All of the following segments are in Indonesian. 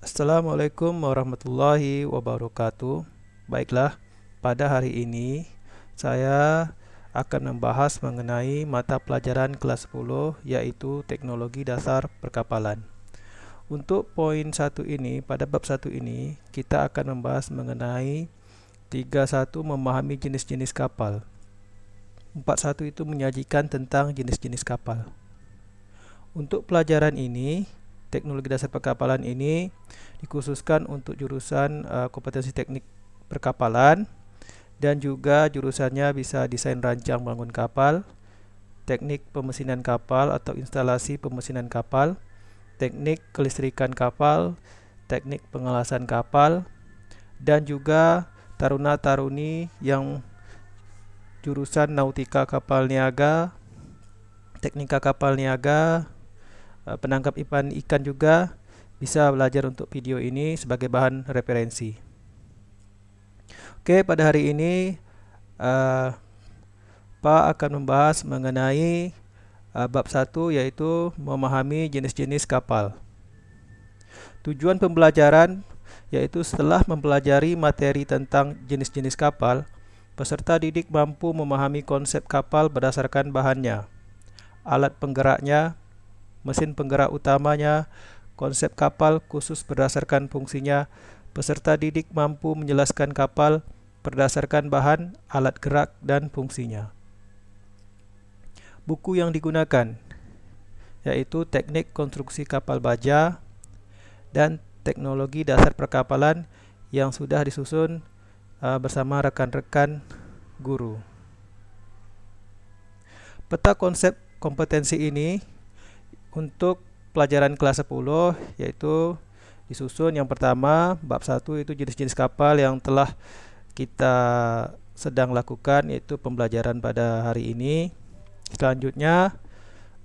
Assalamualaikum warahmatullahi wabarakatuh. Baiklah, pada hari ini saya akan membahas mengenai mata pelajaran kelas 10 yaitu Teknologi Dasar Perkapalan. Untuk poin satu ini, pada bab satu ini, kita akan membahas mengenai 31 memahami jenis-jenis kapal. 41 itu menyajikan tentang jenis-jenis kapal. Untuk pelajaran ini, teknologi dasar perkapalan ini dikhususkan untuk jurusan kompetensi teknik perkapalan dan juga jurusannya bisa desain rancang bangun kapal, teknik pemesinan kapal atau instalasi pemesinan kapal, teknik kelistrikan kapal, teknik pengelasan kapal, dan juga taruna-taruni yang jurusan nautika kapal niaga, teknika kapal niaga, penangkap ikan juga bisa belajar untuk video ini sebagai bahan referensi. Oke, pada hari ini Pak akan membahas mengenai bab 1 yaitu memahami jenis-jenis kapal. Tujuan pembelajaran yaitu setelah mempelajari materi tentang jenis-jenis kapal, peserta didik mampu memahami konsep kapal berdasarkan bahannya, alat penggeraknya, mesin penggerak utamanya, konsep kapal khusus berdasarkan fungsinya. Peserta didik mampu menjelaskan kapal berdasarkan bahan, alat gerak, dan fungsinya. Buku yang digunakan yaitu Teknik Konstruksi Kapal Baja dan Teknologi Dasar Perkapalan yang sudah disusun bersama rekan-rekan guru. Peta konsep kompetensi ini untuk pelajaran kelas 10 yaitu disusun yang pertama bab 1 itu jenis-jenis kapal yang telah kita sedang lakukan yaitu pembelajaran pada hari ini. Selanjutnya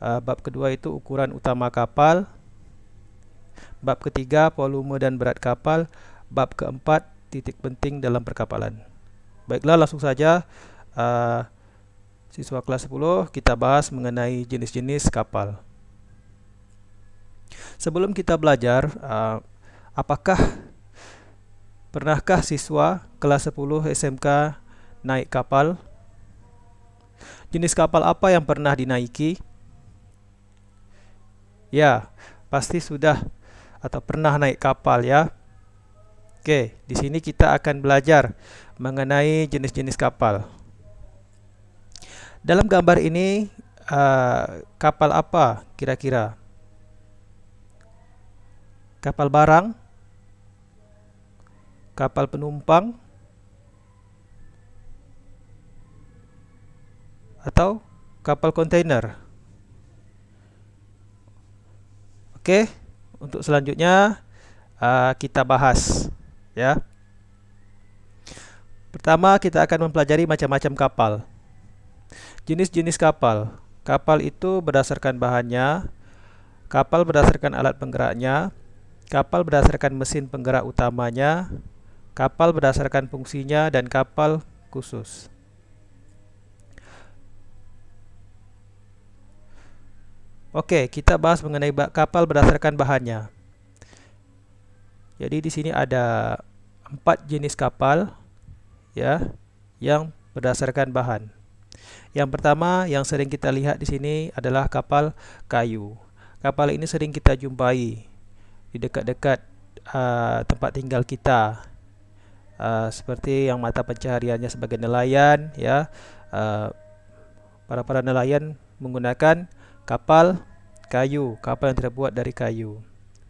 bab kedua itu ukuran utama kapal. Bab ketiga volume dan berat kapal. Bab keempat titik penting dalam perkapalan. Baiklah, langsung saja siswa kelas 10 kita bahas mengenai jenis-jenis kapal. Sebelum kita belajar, pernahkah siswa kelas 10 SMK naik kapal? Jenis kapal apa yang pernah dinaiki? Ya, pasti sudah atau pernah naik kapal ya. Oke, di sini kita akan belajar mengenai jenis-jenis kapal. Dalam gambar ini, kapal apa kira-kira? Kapal barang, kapal penumpang, atau kapal kontainer. Oke, untuk selanjutnya kita bahas ya. Pertama kita akan mempelajari macam-macam kapal. Jenis-jenis kapal. Kapal itu berdasarkan bahannya, kapal berdasarkan alat penggeraknya, kapal berdasarkan mesin penggerak utamanya, kapal berdasarkan fungsinya, dan kapal khusus. Oke, kita bahas mengenai kapal berdasarkan bahannya. Jadi di sini ada 4 jenis kapal ya yang berdasarkan bahan. Yang pertama yang sering kita lihat di sini adalah kapal kayu. Kapal ini sering kita jumpai di dekat-dekat tempat tinggal kita, seperti yang mata pencahariannya sebagai nelayan ya. Para nelayan menggunakan kapal kayu, kapal yang terbuat dari kayu.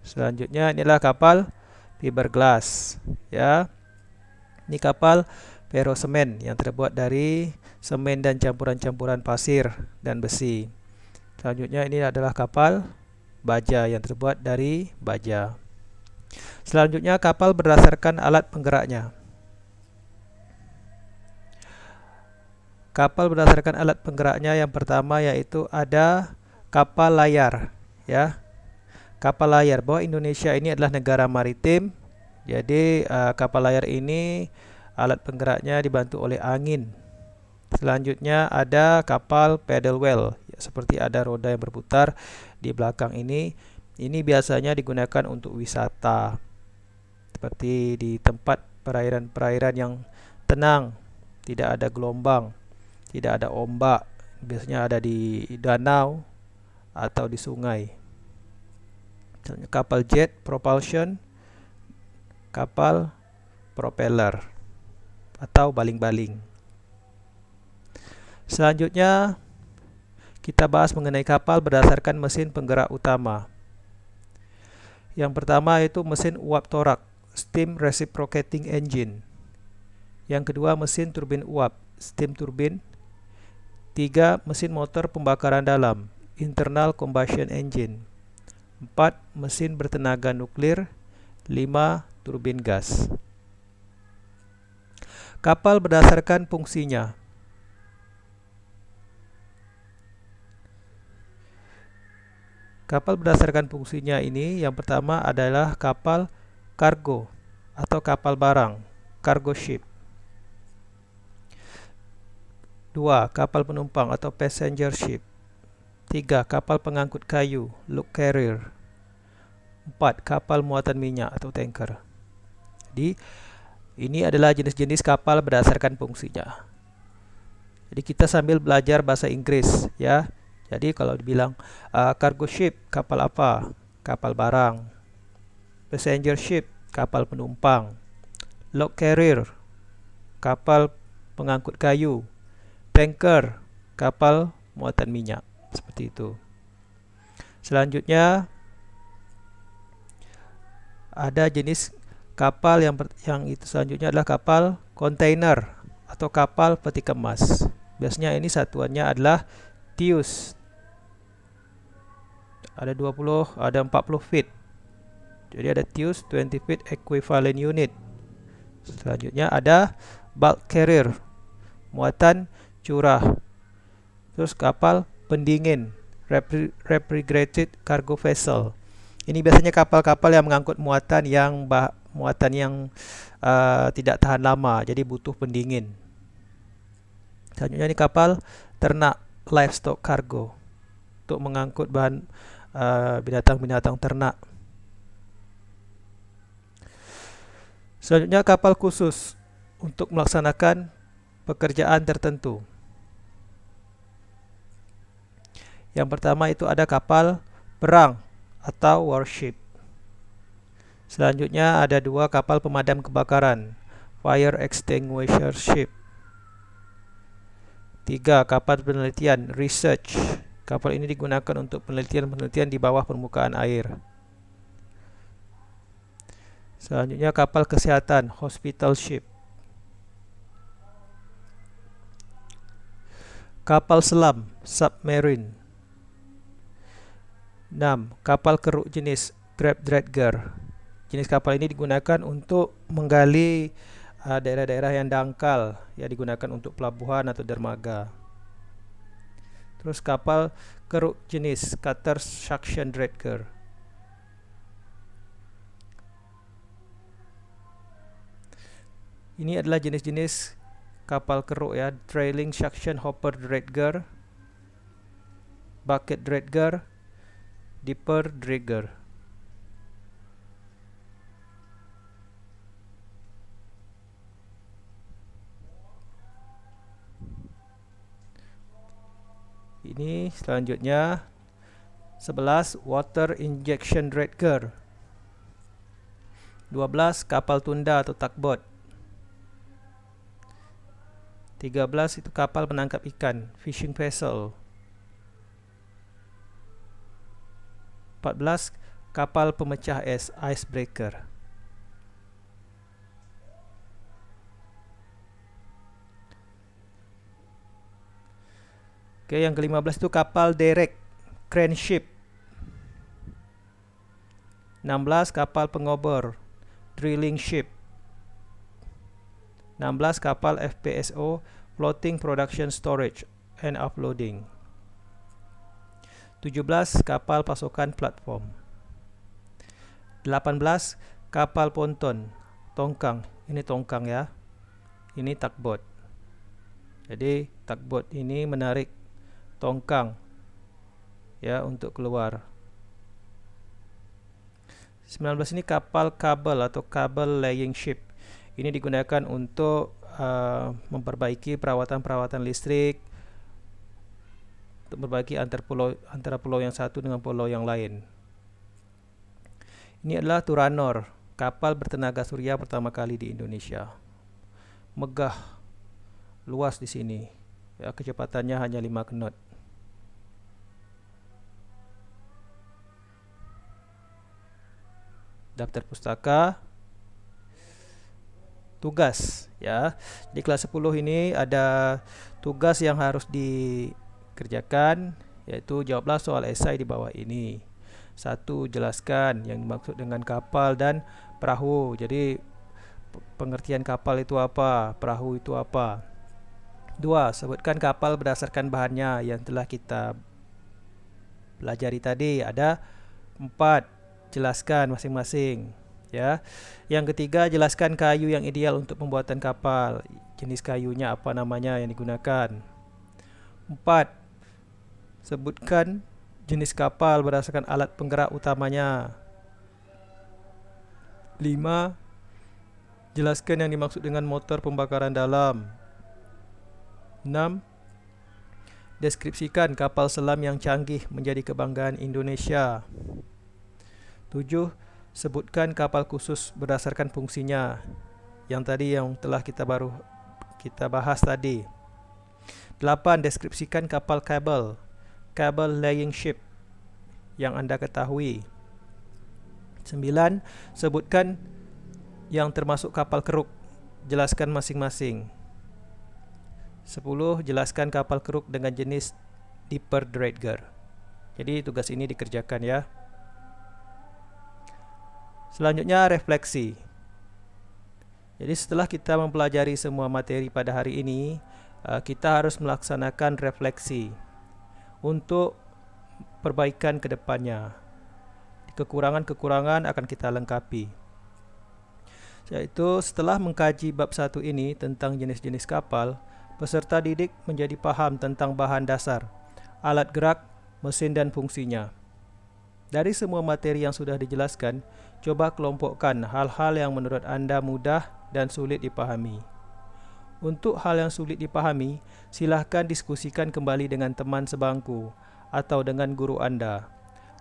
Selanjutnya inilah kapal fiberglass ya. Ini kapal perosemen yang terbuat dari semen dan campuran-campuran pasir dan besi. Selanjutnya ini adalah kapal baja yang terbuat dari baja. Selanjutnya kapal berdasarkan alat penggeraknya. Kapal berdasarkan alat penggeraknya yang pertama yaitu ada kapal layar ya. Kapal layar, bahwa Indonesia ini adalah negara maritim. Jadi kapal layar ini alat penggeraknya dibantu oleh angin. Selanjutnya ada kapal paddle wheel ya, seperti ada roda yang berputar di belakang ini. Ini biasanya digunakan untuk wisata. seperti di tempat perairan-perairan yang tenang, tidak ada gelombang, tidak ada ombak. Biasanya ada di danau atau di sungai. Contohnya kapal jet propulsion, kapal propeller atau baling-baling. Selanjutnya kita bahas mengenai kapal berdasarkan mesin penggerak utama. Yang pertama itu mesin uap torak, steam reciprocating engine. Yang kedua mesin turbin uap, steam turbine. 3. Mesin motor pembakaran dalam, internal combustion engine. 4. Mesin bertenaga nuklir. 5. Turbin gas. Kapal berdasarkan fungsinya. Kapal berdasarkan fungsinya ini, yang pertama adalah kapal kargo atau kapal barang, cargo ship. 2. Kapal penumpang atau passenger ship. 3. Kapal pengangkut kayu, load carrier. 4. Kapal muatan minyak atau tanker. Jadi, ini adalah jenis-jenis kapal berdasarkan fungsinya. Jadi kita sambil belajar bahasa Inggris ya. Jadi kalau dibilang cargo ship, kapal apa? Kapal barang. Passenger ship, kapal penumpang. Load carrier, kapal pengangkut kayu. Tanker, kapal muatan minyak. Seperti itu. Selanjutnya ada jenis kapal yang itu selanjutnya adalah kapal kontainer atau kapal peti kemas. Biasanya ini satuannya adalah TEUs. Ada 20, ada 40 feet. Jadi ada TEUs 20 feet equivalent unit. Selanjutnya ada bulk carrier, muatan curah. Terus kapal pendingin, refrigerated cargo vessel. Ini biasanya kapal-kapal yang mengangkut muatan yang tidak tahan lama, jadi butuh pendingin. Selanjutnya ini kapal ternak, livestock cargo, untuk mengangkut bahan binatang-binatang ternak. Selanjutnya kapal khusus untuk melaksanakan pekerjaan tertentu. Yang pertama itu ada kapal perang atau warship. Selanjutnya ada 2 kapal pemadam kebakaran, fire extinguisher ship. 3. Kapal penelitian, research. Kapal ini digunakan untuk penelitian-penelitian di bawah permukaan air. Selanjutnya kapal kesehatan, hospital ship. Kapal selam, submarine. 6. Kapal keruk jenis grab dredger. Jenis kapal ini digunakan untuk menggali daerah-daerah yang dangkal, ya, digunakan untuk pelabuhan atau dermaga. Terus kapal keruk jenis cutter suction dredger. Ini adalah jenis-jenis kapal keruk ya, trailing suction hopper dredger, bucket dredger, dipper dredger. Ini selanjutnya 11 water injection dredger. 12 kapal tunda atau tugboat. 13 itu kapal penangkap ikan, fishing vessel. 14 kapal pemecah es, icebreaker. Oke, yang ke-15 itu kapal derek, crane ship. 16 kapal pengobor, drilling ship. 16 kapal FPSO, floating production storage and offloading. 17 kapal pasukan platform. 18 kapal ponton, tongkang. Ini tongkang ya. Ini tugboat. Jadi tugboat ini menarik tongkang ya untuk keluar. 19 ini kapal kabel atau kabel laying ship. Ini digunakan untuk memperbaiki perawatan listrik, untuk berbagi antara pulau yang satu dengan pulau yang lain. Ini adalah Turanor, kapal bertenaga surya pertama kali di Indonesia. Megah, luas di sini. Ya, kecepatannya hanya 5 knot. Daftar pustaka, tugas ya. Di kelas 10 ini ada tugas yang harus dikerjakan, yaitu jawablah soal esai di bawah ini. 1. Jelaskan yang dimaksud dengan kapal dan perahu. Jadi pengertian kapal itu apa, perahu itu apa. 2. Sebutkan kapal berdasarkan bahannya yang telah kita pelajari tadi. Ada 4. Jelaskan masing-masing ya. Yang ketiga, jelaskan kayu yang ideal untuk pembuatan kapal. Jenis kayunya apa namanya yang digunakan. 4. Sebutkan jenis kapal berdasarkan alat penggerak utamanya. 5. Jelaskan yang dimaksud dengan motor pembakaran dalam. 6. Deskripsikan kapal selam yang canggih menjadi kebanggaan Indonesia. 7. Sebutkan kapal khusus berdasarkan fungsinya. Yang telah kita bahas tadi. 8. Deskripsikan kapal kabel laying ship yang Anda ketahui. 9. Sebutkan yang termasuk kapal keruk. Jelaskan masing-masing. 10. Jelaskan kapal keruk dengan jenis deeper dredger. Jadi tugas ini dikerjakan ya. Selanjutnya refleksi. Jadi setelah kita mempelajari semua materi pada hari ini, kita harus melaksanakan refleksi untuk perbaikan ke depannya. Kekurangan-kekurangan akan kita lengkapi. Yaitu setelah mengkaji bab 1 ini tentang jenis-jenis kapal, peserta didik menjadi paham tentang bahan dasar, alat gerak, mesin dan fungsinya. Dari semua materi yang sudah dijelaskan, coba kelompokkan hal-hal yang menurut Anda mudah dan sulit dipahami. Untuk hal yang sulit dipahami, silahkan diskusikan kembali dengan teman sebangku atau dengan guru Anda,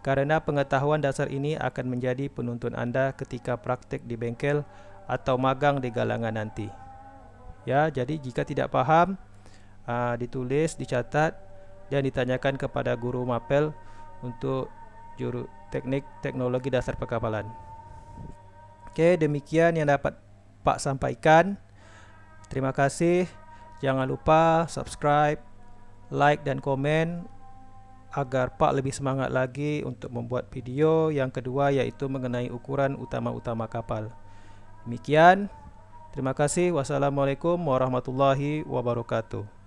karena pengetahuan dasar ini akan menjadi penuntun Anda ketika praktik di bengkel atau magang di galangan nanti. Ya, jadi jika tidak paham, ditulis, dicatat, dan ditanyakan kepada guru mapel untuk teknik teknologi dasar perkapalan. Oke, demikian yang dapat Pak sampaikan. Terima kasih. Jangan lupa subscribe, like dan komen agar Pak lebih semangat lagi untuk membuat video yang kedua, yaitu mengenai ukuran utama-utama kapal. Demikian. Terima kasih. Wassalamualaikum warahmatullahi wabarakatuh.